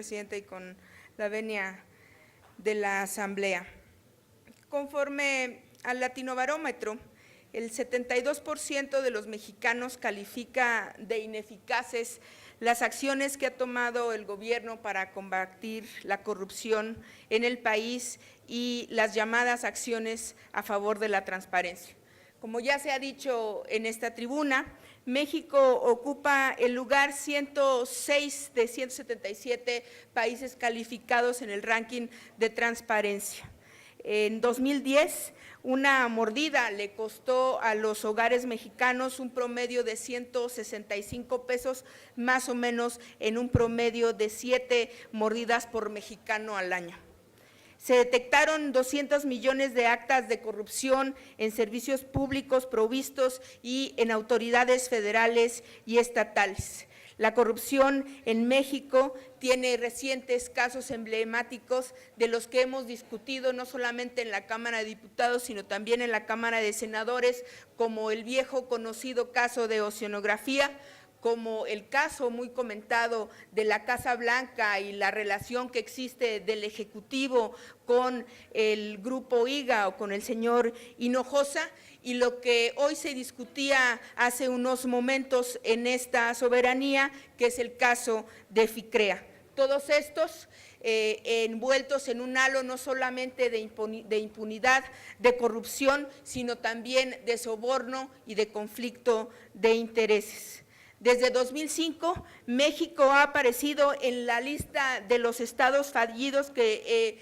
Presidenta, y con la venia de la Asamblea. Conforme al Latinobarómetro, el 72% de los mexicanos califica de ineficaces las acciones que ha tomado el gobierno para combatir la corrupción en el país y las llamadas acciones a favor de la transparencia. Como ya se ha dicho en esta tribuna, México ocupa el lugar 106 de 177 países calificados en el ranking de transparencia. En 2010, una mordida le costó a los hogares mexicanos un promedio de 165 pesos, más o menos en un promedio de 7 mordidas por mexicano al año. Se detectaron 200 millones de actas de corrupción en servicios públicos provistos y en autoridades federales y estatales. La corrupción en México tiene recientes casos emblemáticos de los que hemos discutido no solamente en la Cámara de Diputados, sino también en la Cámara de Senadores, como el viejo conocido caso de oceanografía, como el caso muy comentado de la Casa Blanca y la relación que existe del Ejecutivo con el Grupo IGA o con el señor Hinojosa, y lo que hoy se discutía hace unos momentos en esta soberanía, que es el caso de FICREA. Todos estos envueltos en un halo no solamente de impunidad, de corrupción, sino también de soborno y de conflicto de intereses. Desde 2005, México ha aparecido en la lista de los estados fallidos que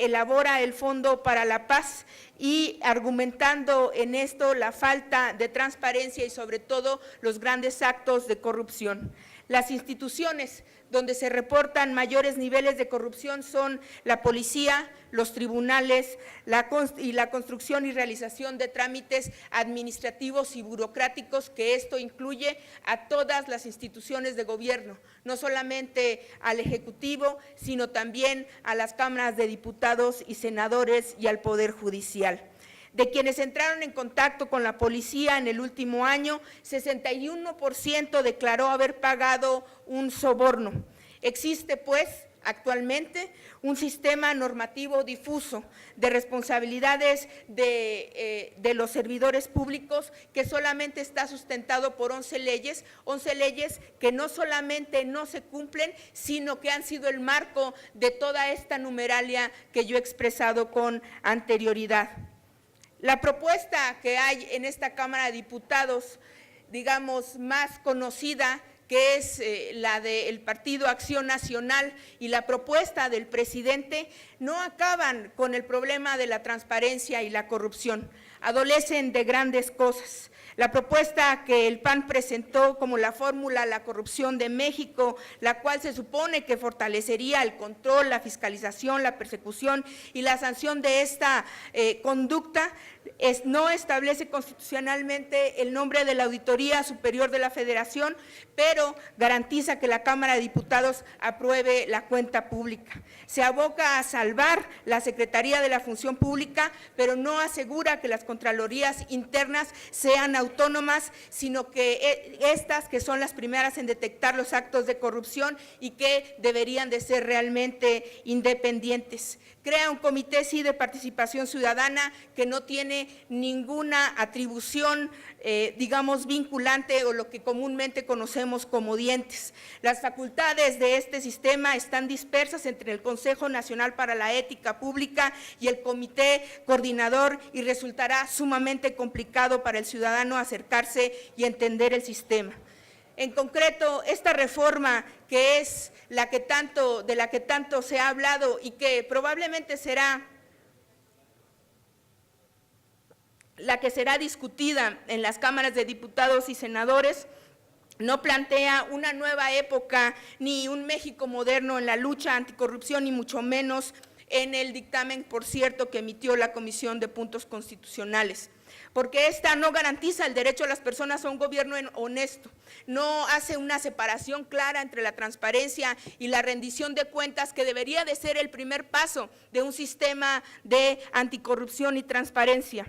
elabora el Fondo para la Paz, y argumentando en esto la falta de transparencia y sobre todo los grandes actos de corrupción. Las instituciones donde se reportan mayores niveles de corrupción son la policía, los tribunales y la construcción y realización de trámites administrativos y burocráticos, que esto incluye a todas las instituciones de gobierno, no solamente al Ejecutivo, sino también a las cámaras de diputados y senadores y al Poder Judicial. De quienes entraron en contacto con la policía en el último año, 61% declaró haber pagado un soborno. Existe, pues, actualmente un sistema normativo difuso de responsabilidades de los servidores públicos que solamente está sustentado por 11 leyes que no solamente no se cumplen, sino que han sido el marco de toda esta numeralia que yo he expresado con anterioridad. La propuesta que hay en esta Cámara de Diputados, digamos, más conocida, que es la del Partido Acción Nacional, y la propuesta del presidente, no acaban con el problema de la transparencia y la corrupción, adolecen de grandes cosas. La propuesta que el PAN presentó como la fórmula La Corrupción de México, la cual se supone que fortalecería el control, la fiscalización, la persecución y la sanción de esta conducta, no establece constitucionalmente el nombre de la Auditoría Superior de la Federación, pero garantiza que la Cámara de Diputados apruebe la cuenta pública. Se aboca a salvar la Secretaría de la Función Pública, pero no asegura que las Contralorías internas sean autónomas, sino que estas, que son las primeras en detectar los actos de corrupción y que deberían de ser realmente independientes. Crea un comité, sí, de participación ciudadana que no tiene ninguna atribución, digamos, vinculante, o lo que comúnmente conocemos como dientes. Las facultades de este sistema están dispersas entre el Consejo Nacional para la Ética Pública y el Comité Coordinador, y resultará sumamente complicado para el ciudadano acercarse y entender el sistema. En concreto, esta reforma, que es de la que tanto se ha hablado y que probablemente será la que será discutida en las cámaras de diputados y senadores, no plantea una nueva época ni un México moderno en la lucha anticorrupción, ni mucho menos en el dictamen, por cierto, que emitió la Comisión de Puntos Constitucionales, porque esta no garantiza el derecho a las personas a un gobierno honesto, no hace una separación clara entre la transparencia y la rendición de cuentas, que debería de ser el primer paso de un sistema de anticorrupción y transparencia.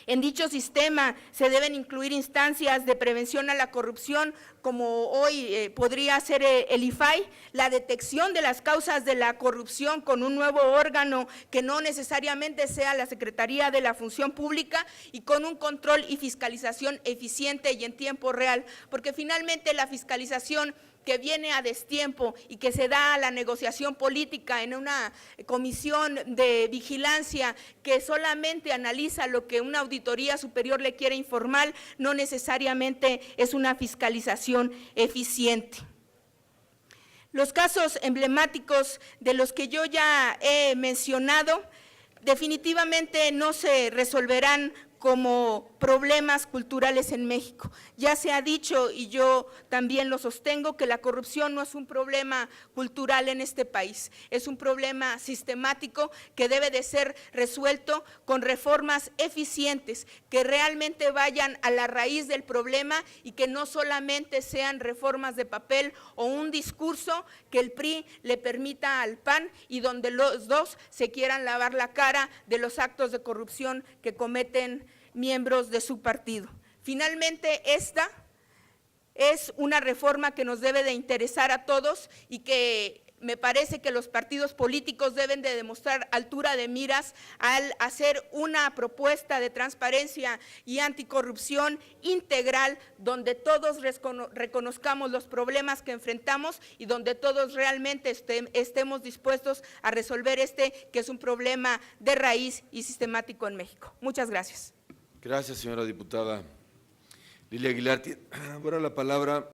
En dicho sistema se deben incluir instancias de prevención a la corrupción, como hoy podría ser el IFAI, la detección de las causas de la corrupción con un nuevo órgano que no necesariamente sea la Secretaría de la Función Pública y con un control y fiscalización eficiente y en tiempo real, porque finalmente la fiscalización que viene a destiempo y que se da a la negociación política en una comisión de vigilancia que solamente analiza lo que una auditoría superior le quiere informar, no necesariamente es una fiscalización eficiente. Los casos emblemáticos de los que yo ya he mencionado definitivamente no se resolverán como problemas culturales en México. Ya se ha dicho, y yo también lo sostengo, que la corrupción no es un problema cultural en este país, es un problema sistemático que debe de ser resuelto con reformas eficientes, que realmente vayan a la raíz del problema y que no solamente sean reformas de papel o un discurso que el PRI le permita al PAN y donde los dos se quieran lavar la cara de los actos de corrupción que cometen miembros de su partido. Finalmente, esta es una reforma que nos debe de interesar a todos y que me parece que los partidos políticos deben de demostrar altura de miras al hacer una propuesta de transparencia y anticorrupción integral, donde todos reconozcamos los problemas que enfrentamos y donde todos realmente estemos dispuestos a resolver que es un problema de raíz y sistemático en México. Muchas gracias. Gracias, señora diputada Lilia Aguilar. Ahora la palabra